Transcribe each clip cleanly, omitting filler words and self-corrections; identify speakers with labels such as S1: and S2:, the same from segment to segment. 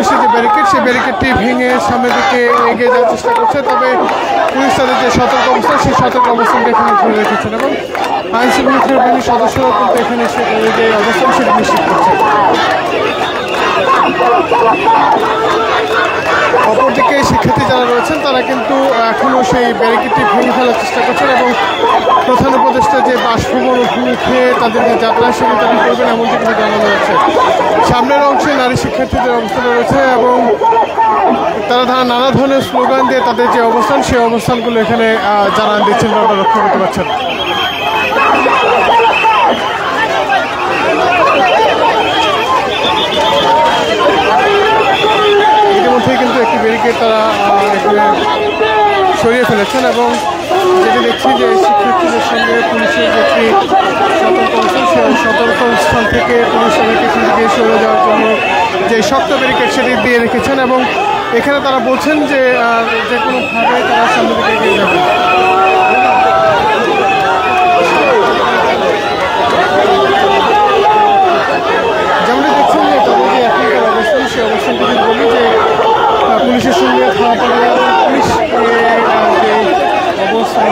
S1: পুলিশের যে ব্যারিকেড সেই ব্যারিকেডটি ভেঙে সামনের দিকে এগিয়ে যাওয়ার চেষ্টা করছে। তবে পুলিশ তাদের যে সতর্ক অবস্থান সেই সতর্ক অবস্থানটা এখানে ধরে রেখেছেন এবং আইনশৃঙ্খলা বাহিনীর সদস্যরা কিন্তু এখানে এসে যে অবস্থান সেটি নিশ্চিত করছে। অপরদিকে শিক্ষার্থী যারা রয়েছেন তারা কিন্তু এখনও সেই ব্যারিকেডটি ভেঙে ফেলার চেষ্টা করছেন এবং প্রধান উপদেষ্টা যে বাসভবন অভিমুখে তাদের যে যাত্রা সেটি তারা করবেন এমনটি কিন্তু জানানো যাচ্ছে। সামনের অংশে নারী শিক্ষার্থীদের অবস্থান রয়েছে এবং তারা নানা ধরনের স্লোগান দিয়ে তাদের যে অবস্থান সেই অবস্থানগুলো এখানে জানান দিচ্ছেন বা লক্ষ্য করতে পারছেন। ইতিমধ্যেই কিন্তু একটি ব্যারিকেড তারা এখানে সরিয়ে ফেলেছেন এবং যেটি দেখছি যে শিক্ষার্থীদের সঙ্গে পুলিশের যে একটি সতর্ক অবস্থান সেই সতর্ক অবস্থান থেকে পুলিশ তাদেরকে এখান থেকে সরে যাওয়ার জন্য যে শক্ত ব্যারিকেড সেটি দিয়ে রেখেছেন এবং এখানে তারা বলছেন যে যে কোনোভাবে তারা সামনে দিকে এগিয়ে যাবে। যেমনটি দেখছেন যে তাদের যে এখনকার অবস্থান সেই অবস্থানটি যদি বলি যে পুলিশের সঙ্গে খাওয়া পড়া পুলিশ যে অবস্থান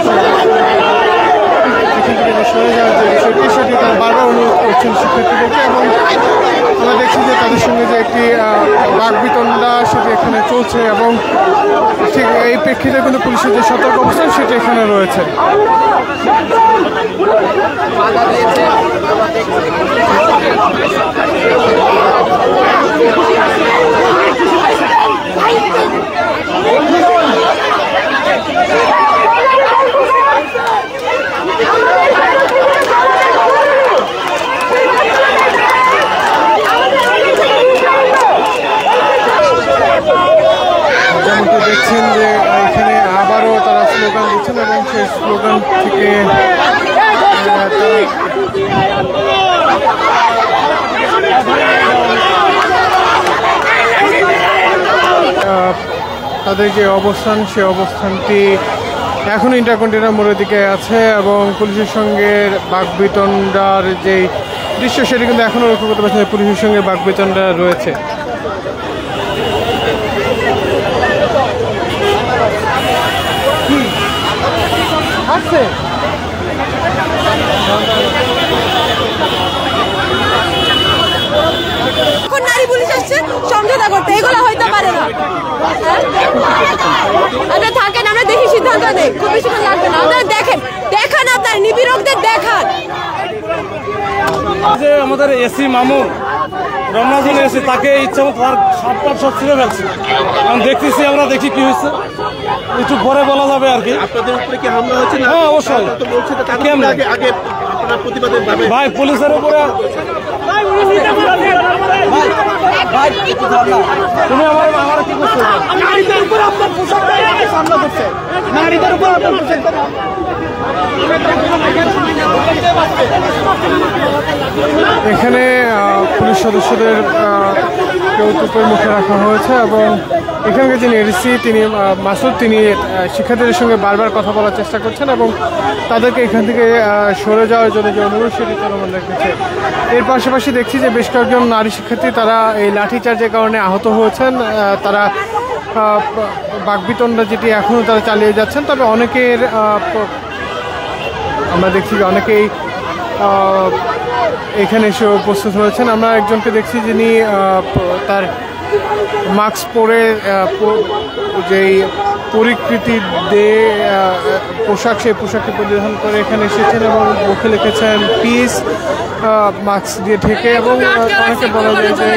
S1: এখান থেকে যে সরে যাওয়ার যে বিষয়টি সেটি তারা বারবার অনুরোধ করছেন শিক্ষার্থীদেরকে এবং আমরা দেখছি যে তাদের সঙ্গে যে একটি বাকবিতণ্ডা সেটি এখানে চলছে এবং ঠিক এই প্রেক্ষিতে কিন্তু পুলিশের যে সতর্ক অবস্থান সেটি এখানে রয়েছে। যেমনটি দেখছেন যে এখানে আবারও তারা স্লোগান দিচ্ছেন এবং সেই স্লোগান থেকে তাদের যে অবস্থান সেই অবস্থানটি এখন ইন্টারকন্টিনেন্টাল মোড়ের দিকে আছে এবং পুলিশের সঙ্গে বাকবিতণ্ডার যে দৃশ্য সেটি কিন্তু এখনও লক্ষ্য করতে পারছেন পুলিশের সঙ্গে বাকবিতণ্ডা রয়েছে।
S2: নারী পুলিশ আসছে সমঝোতা করতে, এগুলো হইতে পারে না। আপনারা থাকেন, আমরা দেখি সিদ্ধান্ত নেই, খুব বেশিক্ষণ লাগবে না। আপনারা দেখেন আপনার নিপীড়কদের দেখান।
S3: যে আমাদের এসি মামুন রমনাথন এসে তাকে ইচ্ছা মতো তার সাতটা সব ছিঁড়ে ফেলছে। কারণ দেখতেছি আমরা, দেখি কি হয়েছে একটু পরে বলা যাবে আর কি।
S4: আপনাদের উপরে কি হামলা হয়েছে?
S3: হ্যাঁ অবশ্যই। ভাই পুলিশের উপরে তুমি আমার কি করছো? নারীদের উপর আপনার পোশাক সামনে করছে, নারীদের উপর আপনার পোশাক
S1: এখানে পুলিশ সদস্যদের কেউ তোপের মুখে রাখা হয়েছে এবং এখানকার যিনি এডিসি তিনি মাসুদ তিনি শিক্ষার্থীদের সঙ্গে বারবার কথা বলার চেষ্টা করছেন এবং তাদেরকে এখান থেকে সরে যাওয়ার জন্য যে অনুরোধ সেটি চলমান রেখেছে। এর পাশাপাশি দেখছি যে বেশ কয়েকজন নারী শিক্ষার্থী তারা এই লাঠিচার্জের কারণে আহত হয়েছেন। তারা বাকবিতণ্ডা যেটি এখনও তারা চালিয়ে যাচ্ছেন, তবে অনেকের আমরা দেখছি যে অনেকেই এখানে এসে উপস্থিত হয়েছেন। আমরা একজনকে দেখছি যিনি তার মাস্ক পরে যেই পরিকৃতি দিয়ে পোশাক সেই পোশাকটি পরিধান করে এখানে এসেছেন এবং মুখে লিখেছেন পিস, মাস্ক দিয়ে ঢেকে এবং অনেকে বলা যায় যে